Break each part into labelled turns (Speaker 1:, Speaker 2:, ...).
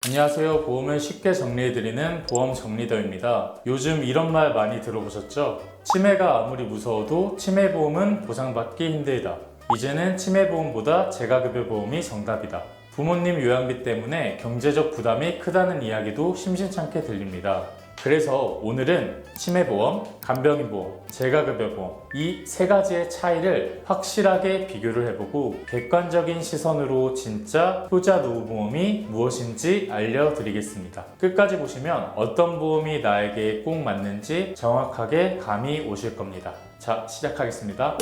Speaker 1: 안녕하세요. 보험을 쉽게 정리해드리는 보험 정리더입니다. 요즘 이런 말 많이 들어보셨죠? 치매가 아무리 무서워도 치매보험은 보상받기 힘들다. 이제는 치매보험보다 재가급여 보험이 정답이다. 부모님 요양비 때문에 경제적 부담이 크다는 이야기도 심심찮게 들립니다. 그래서 오늘은 치매보험, 간병인보험, 재가급여보험 이 세 가지의 차이를 확실하게 비교를 해보고 객관적인 시선으로 진짜 효자 노후보험이 무엇인지 알려드리겠습니다. 끝까지 보시면 어떤 보험이 나에게 꼭 맞는지 정확하게 감이 오실 겁니다. 자, 시작하겠습니다.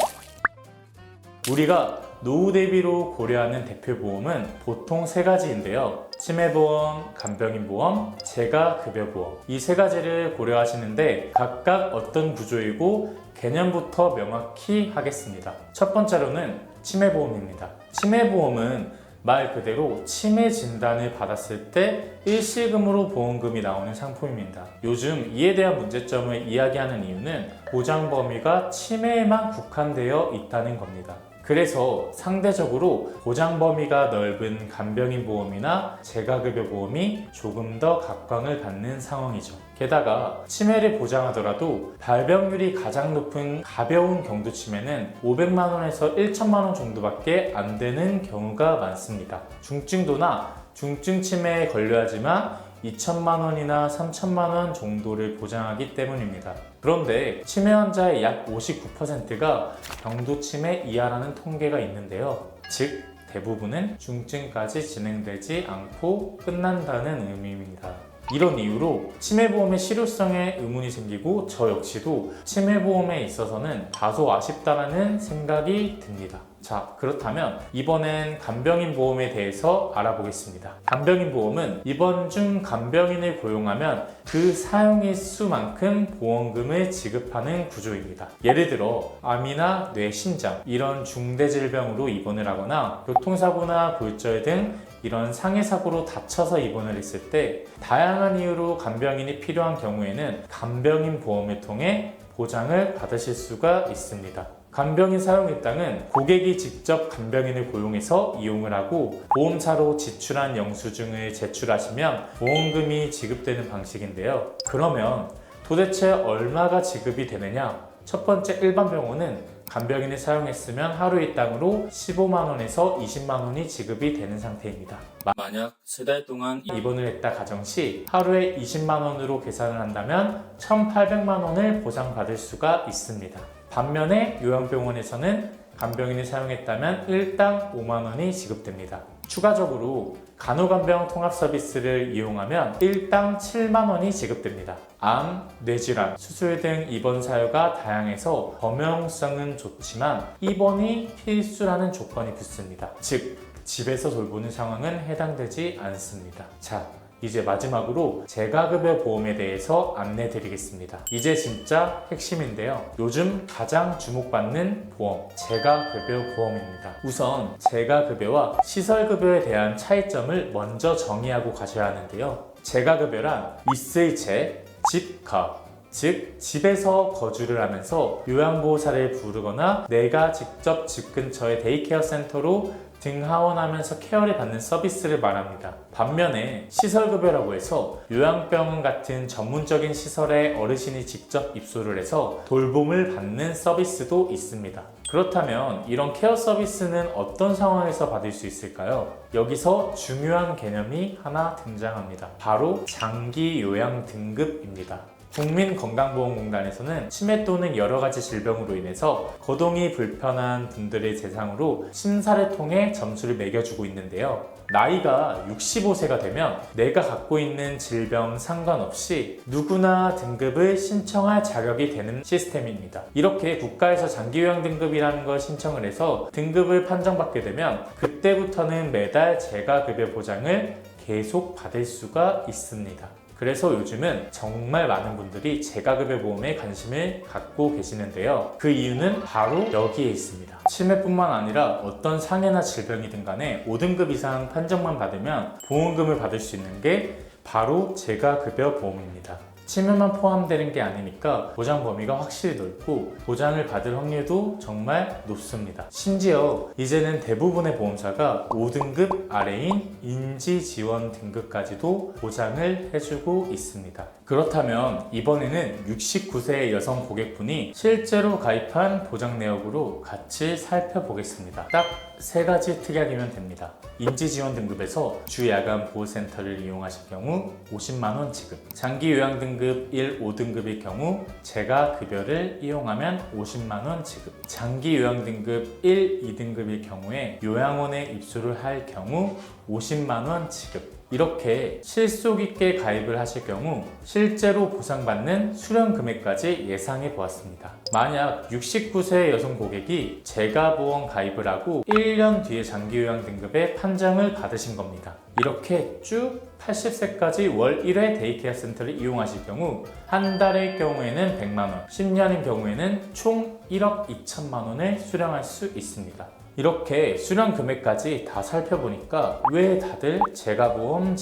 Speaker 1: 우리가 노후 대비로 고려하는 대표 보험은 보통 세 가지인데요. 치매보험, 간병인보험, 재가급여보험 이 세 가지를 고려하시는데 각각 어떤 구조이고 개념부터 명확히 하겠습니다. 첫 번째로는 치매보험입니다. 치매보험은 말 그대로 치매 진단을 받았을 때 일시금으로 보험금이 나오는 상품입니다. 요즘 이에 대한 문제점을 이야기하는 이유는 보장 범위가 치매에만 국한되어 있다는 겁니다. 그래서 상대적으로 보장 범위가 넓은 간병인 보험이나 재가급여 보험이 조금 더 각광을 받는 상황이죠. 게다가 치매를 보장하더라도 발병률이 가장 높은 가벼운 경도 치매는 500만 원에서 1천만 원 정도밖에 안 되는 경우가 많습니다. 중증도나 중증 치매에 걸려야지만 2천만 원이나 3천만 원 정도를 보장하기 때문입니다. 그런데 치매 환자의 약 59%가 경도 치매 이하라는 통계가 있는데요. 즉, 대부분은 중증까지 진행되지 않고 끝난다는 의미입니다. 이런 이유로 치매보험의 실효성에 의문이 생기고 저 역시도 치매보험에 있어서는 다소 아쉽다는 생각이 듭니다. 자, 그렇다면 이번엔 간병인 보험에 대해서 알아보겠습니다. 간병인 보험은 입원 중 간병인을 고용하면 그 사용일 수만큼 보험금을 지급하는 구조입니다. 예를 들어 암이나 뇌, 심장 이런 중대질병으로 입원을 하거나 교통사고나 골절 등 이런 상해사고로 다쳐서 입원을 했을 때 다양한 이유로 간병인이 필요한 경우에는 간병인 보험을 통해 보장을 받으실 수가 있습니다. 간병인 사용일당은 고객이 직접 간병인을 고용해서 이용을 하고 보험사로 지출한 영수증을 제출하시면 보험금이 지급되는 방식인데요. 그러면 도대체 얼마가 지급이 되느냐? 첫 번째 일반 병원은 간병인을 사용했으면 하루 일당으로 15만 원에서 20만 원이 지급이 되는 상태입니다. 만약 3달 동안 입원을 했다 가정 시 하루에 20만 원으로 계산을 한다면 1,800만 원을 보상받을 수가 있습니다. 반면에 요양병원에서는 간병인을 사용했다면 일당 5만 원이 지급됩니다. 추가적으로 간호간병 통합 서비스를 이용하면 일당 7만 원이 지급됩니다. 암, 뇌질환, 수술 등 입원 사유가 다양해서 범용성은 좋지만 입원이 필수라는 조건이 붙습니다. 즉, 집에서 돌보는 상황은 해당되지 않습니다. 자, 이제 마지막으로 재가급여 보험에 대해서 안내 드리겠습니다. 이제 진짜 핵심인데요. 요즘 가장 주목받는 보험, 재가급여 보험입니다. 우선 재가급여와 시설급여에 대한 차이점을 먼저 정의하고 가셔야 하는데요. 재가급여란 있을 재, 집, 가 즉, 집에서 거주를 하면서 요양보호사를 부르거나 내가 직접 집 근처의 데이케어 센터로 등하원하면서 케어를 받는 서비스를 말합니다. 반면에 시설급여라고 해서 요양병원 같은 전문적인 시설에 어르신이 직접 입소를 해서 돌봄을 받는 서비스도 있습니다. 그렇다면 이런 케어 서비스는 어떤 상황에서 받을 수 있을까요? 여기서 중요한 개념이 하나 등장합니다. 바로 장기 요양 등급입니다. 국민건강보험공단에서는 치매 또는 여러 가지 질병으로 인해서 거동이 불편한 분들을 대상으로 심사를 통해 점수를 매겨주고 있는데요. 나이가 65세가 되면 내가 갖고 있는 질병 상관없이 누구나 등급을 신청할 자격이 되는 시스템입니다. 이렇게 국가에서 장기요양 등급이라는 걸 신청을 해서 등급을 판정받게 되면 그때부터는 매달 재가급여 보장을 계속 받을 수가 있습니다. 그래서 요즘은 정말 많은 분들이 재가급여 보험에 관심을 갖고 계시는데요. 그 이유는 바로 여기에 있습니다. 치매뿐만 아니라 어떤 상해나 질병이든 간에 5등급 이상 판정만 받으면 보험금을 받을 수 있는 게 바로 재가급여 보험입니다. 치매만 포함되는 게 아니니까 보장 범위가 확실히 넓고 보장을 받을 확률도 정말 높습니다. 심지어 이제는 대부분의 보험사가 5등급 아래인 인지지원 등급까지도 보장을 해주고 있습니다. 그렇다면 이번에는 69세 여성 고객분이 실제로 가입한 보장 내역으로 같이 살펴보겠습니다. 딱 3가지 특약이면 됩니다. 인지지원 등급에서 주야간 보호센터를 이용하실 경우 50만원 지급, 장기요양 등급 1, 5등급일 경우 재가급여를 이용하면 50만원 지급, 장기요양 등급 1, 2등급일 경우에 요양원에 입소를 할 경우 50만원 지급, 이렇게 실속 있게 가입을 하실 경우 실제로 보상받는 수령 금액까지 예상해 보았습니다. 만약 69세 여성 고객이 재가보험 가입을 하고 1년 뒤에 장기요양 등급의 판정을 받으신 겁니다. 이렇게 쭉 80세까지 월 1회 데이케어 센터를 이용하실 경우 한 달의 경우에는 100만원, 10년인 경우에는 총 1억 2천만 원을 수령할 수 있습니다. 이렇게 수령 금액까지 다 살펴보니까 왜 다들 재가보험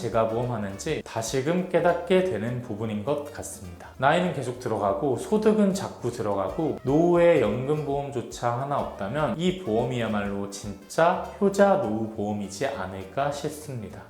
Speaker 1: 하는지 다시금 깨닫게 되는 부분인 것 같습니다. 나이는 계속 들어가고 소득은 자꾸 들어가고 노후에 연금보험조차 하나 없다면 이 보험이야말로 진짜 효자 노후보험이지 않을까 싶습니다.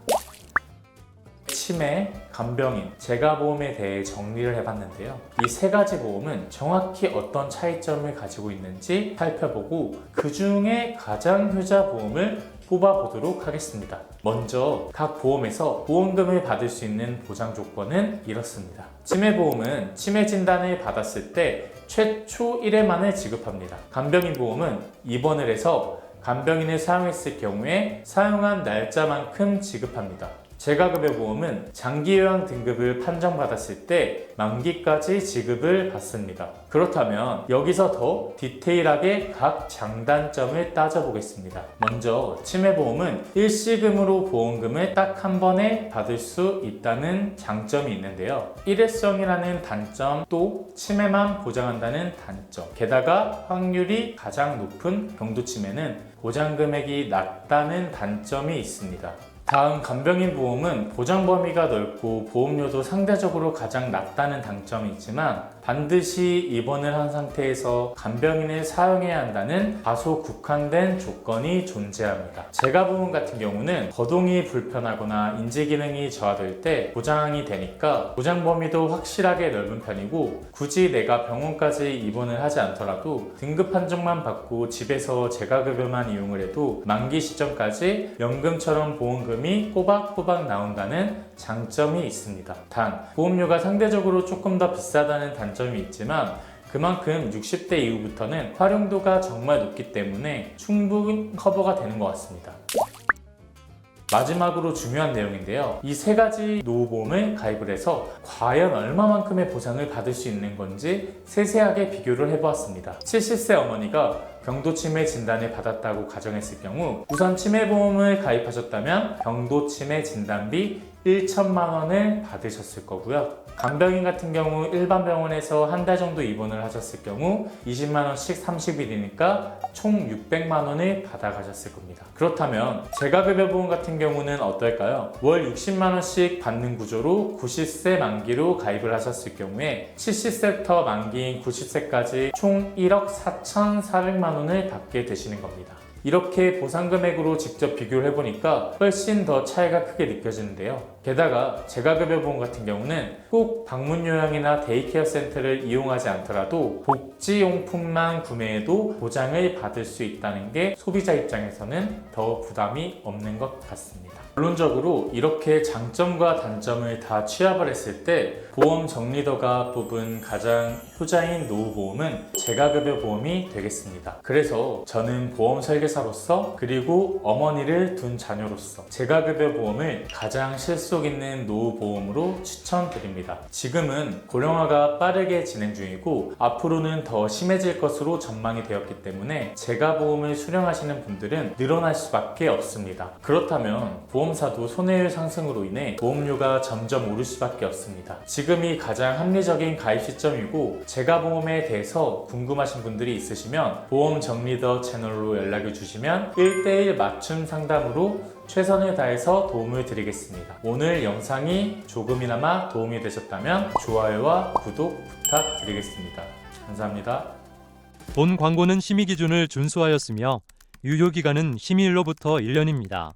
Speaker 1: 치매, 간병인, 재가보험에 대해 정리를 해봤는데요. 이 3가지 보험은 정확히 어떤 차이점을 가지고 있는지 살펴보고 그 중에 가장 효자 보험을 뽑아보도록 하겠습니다. 먼저 각 보험에서 보험금을 받을 수 있는 보장 조건은 이렇습니다. 치매보험은 치매 진단을 받았을 때 최초 1회만을 지급합니다. 간병인 보험은 입원을 해서 간병인을 사용했을 경우에 사용한 날짜만큼 지급합니다. 재가급여 보험은 장기요양 등급을 판정받았을 때 만기까지 지급을 받습니다. 그렇다면 여기서 더 디테일하게 각 장단점을 따져보겠습니다. 먼저 치매보험은 일시금으로 보험금을 딱 한 번에 받을 수 있다는 장점이 있는데요. 일회성이라는 단점, 또 치매만 보장한다는 단점, 게다가 확률이 가장 높은 경도치매는 보장 금액이 낮다는 단점이 있습니다. 다음 간병인 보험은 보장 범위가 넓고 보험료도 상대적으로 가장 낮다는 단점이 있지만 반드시 입원을 한 상태에서 간병인을 사용해야 한다는 다소 국한된 조건이 존재합니다. 재가보험 같은 경우는 거동이 불편하거나 인지기능이 저하될 때 보장이 되니까 보장 범위도 확실하게 넓은 편이고 굳이 내가 병원까지 입원을 하지 않더라도 등급 판정만 받고 집에서 재가급여만 이용을 해도 만기 시점까지 연금처럼 보험금이 꼬박꼬박 나온다는 장점이 있습니다. 단 보험료가 상대적으로 조금 더 비싸다는 단점이 있지만 그만큼 60대 이후부터는 활용도가 정말 높기 때문에 충분히 커버가 되는 것 같습니다. 마지막으로 중요한 내용인데요. 이 3가지 노후보험을 가입을 해서 과연 얼마만큼의 보상을 받을 수 있는 건지 세세하게 비교를 해보았습니다. 70세 어머니가 경도치매 진단을 받았다고 가정했을 경우 우선 치매보험을 가입하셨다면 경도치매 진단비 1천만 원을 받으셨을 거고요. 간병인 같은 경우 일반 병원에서 한 달 정도 입원을 하셨을 경우 20만 원씩 30일이니까 총 600만 원을 받아가셨을 겁니다. 그렇다면 재가급여보험 같은 경우는 어떨까요? 월 60만 원씩 받는 구조로 90세 만기로 가입을 하셨을 경우에 70세부터 만기인 90세까지 총 1억 4,400만 원을 받게 되시는 겁니다. 이렇게 보상금액으로 직접 비교를 해보니까 훨씬 더 차이가 크게 느껴지는데요. 게다가 재가급여보험 같은 경우는 꼭 방문요양이나 데이케어 센터를 이용하지 않더라도 복지용품만 구매해도 보장을 받을 수 있다는 게 소비자 입장에서는 더 부담이 없는 것 같습니다. 결론적으로 이렇게 장점과 단점을 다 취합을 했을 때 보험 정리더가 뽑은 가장 효자인 노후보험은 재가급여 보험이 되겠습니다. 그래서 저는 보험 설계사로서 그리고 어머니를 둔 자녀로서 재가급여 보험을 가장 실속 있는 노후보험으로 추천드립니다. 지금은 고령화가 빠르게 진행 중이고 앞으로는 더 심해질 것으로 전망이 되었기 때문에 재가보험을 수령하시는 분들은 늘어날 수밖에 없습니다. 그렇다면 보험사도 손해율 상승으로 인해 보험료가 점점 오를 수밖에 없습니다. 지금이 가장 합리적인 가입 시점이고 재가보험에 대해서 궁금하신 분들이 있으시면 보험 정리더 채널로 연락을 주시면 1:1 맞춤 상담으로 최선을 다해서 도움을 드리겠습니다. 오늘 영상이 조금이나마 도움이 되셨다면 좋아요와 구독 부탁드리겠습니다. 감사합니다.
Speaker 2: 본 광고는 심의 기준을 준수하였으며 유효기간은 심의일로부터 1년입니다.